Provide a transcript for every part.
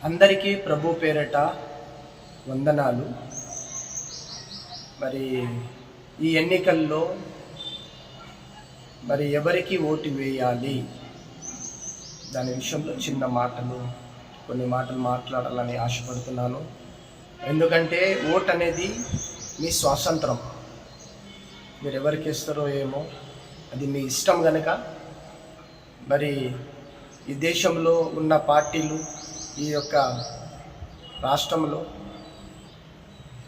అందరికీ ప్రభు పేరట వందనాలు. మరి ఈ ఎన్నికల్లో ఎవరికి ఓటు వేయాలి దాని విషయంలో కొన్ని మాటలు మాట్లాడాలని ఆశపడుతున్నాను. ఎందుకంటే ఓటు అనేది మీ స్వాతంత్రం. మీరు ఎవరికి ఇస్తారో ఏమో, అది మీ ఇష్టం కనుక మరి ఈ దేశంలో ఉన్న పార్టీలు, ఈ యొక్క రాష్ట్రంలో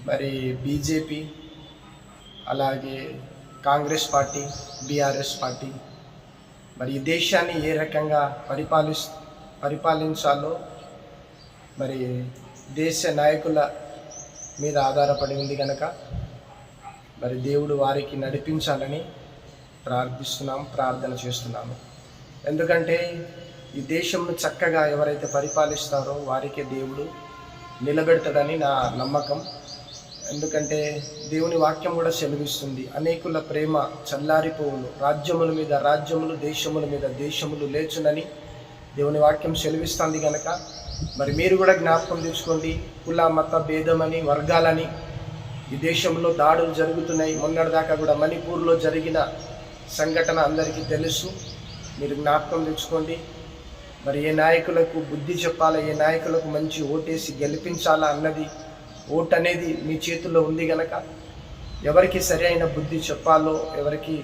మరి బీజేపీ, అలాగే కాంగ్రెస్ పార్టీ, బీఆర్ఎస్ పార్టీ మరి ఈ దేశాన్ని ఏ రకంగా పరిపాలించాలో మరి దేశ నాయకుల మీద ఆధారపడి ఉంది కనుక మరి దేవుడు వారికి నడిపించాలని ప్రార్థన చేస్తున్నాము. ఎందుకంటే ఈ దేశంను చక్కగా ఎవరైతే పరిపాలిస్తారో వారికే దేవుడు నిలబెడతాడని నా నమ్మకం. ఎందుకంటే దేవుని వాక్యం కూడా సెలవిస్తుంది, అనేకుల ప్రేమ చల్లారిపోవును, రాజ్యముల మీద రాజ్యములు, దేశముల మీద దేశములు లేచునని దేవుని వాక్యం సెలవిస్తుంది కనుక మరి మీరు కూడా జ్ఞాపకం తెచ్చుకోండి. కుల మత భేదమని, వర్గాలని ఈ దేశంలో దాడులు జరుగుతున్నాయి. మొన్నటిదాకా కూడా మణిపూర్లో జరిగిన సంఘటన అందరికీ తెలుసు. మీరు జ్ఞాపకం తెచ్చుకోండి. మరి ఏ నాయకులకు బుద్ధి చెప్పాలా, ఏ నాయకులకు మంచి ఓటేసి గెలిపించాలా అన్నది, ఓటు అనేది మీ చేతుల్లో ఉంది కనుక ఎవరికి సరి అయిన బుద్ధి చెప్పాలో, ఎవరికి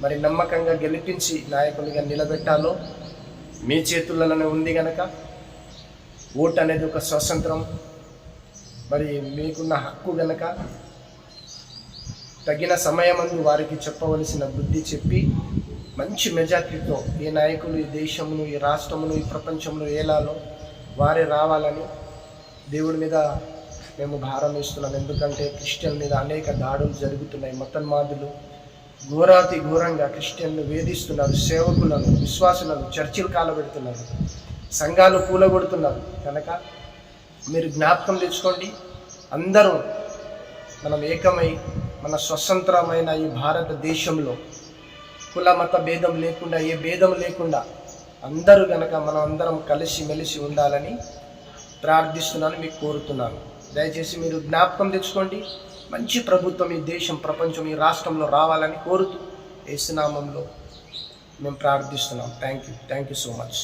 మరి నమ్మకంగా గెలిపించి నాయకునిగా నిలబెట్టాలో మీ చేతుల్లోనే ఉంది కనుక ఓటు అనేది ఒక స్వాతంత్రం, మరి మీకున్న హక్కు గనక తగిన సమయమందు వారికి చెప్పవలసిన బుద్ధి చెప్పి మంచి మెజార్టీతో ఏ నాయకులు ఈ దేశమును, ఈ రాష్ట్రమును, ఈ ప్రపంచంలో ఏలాలో వారే రావాలని దేవుడి మీద మేము భారం వేస్తున్నాం. ఎందుకంటే క్రిస్టియన్ మీద అనేక దాడులు జరుగుతున్నాయి. మతోన్మాదులు ఘోరాతి ఘోరంగా క్రిస్టియన్ను వేధిస్తున్నారు, సేవకులను, విశ్వాసులను చర్చిలు కాలబెడుతున్నారు, సంఘాలు కూలగొడుతున్నారు. కనుక మీరు జ్ఞాపకం తెచ్చుకోండి. అందరూ మనం ఏకమై మన స్వతంత్రమైన ఈ భారతదేశంలో కుల మత భేదం లేకుండా, ఏ భేదం లేకుండా అందరూ గనక మనం అందరం కలిసి మెలిసి ఉండాలని ప్రార్థిస్తున్నాను, మీకు కోరుతున్నాను. దయచేసి మీరు జ్ఞాపకం తెచ్చుకోండి. మంచి ప్రభుత్వం ఈ దేశం, ప్రపంచం, ఈ రాష్ట్రంలో రావాలని కోరుతూ యేసు నామములో మేము ప్రార్థిస్తున్నాం. Thank you so much.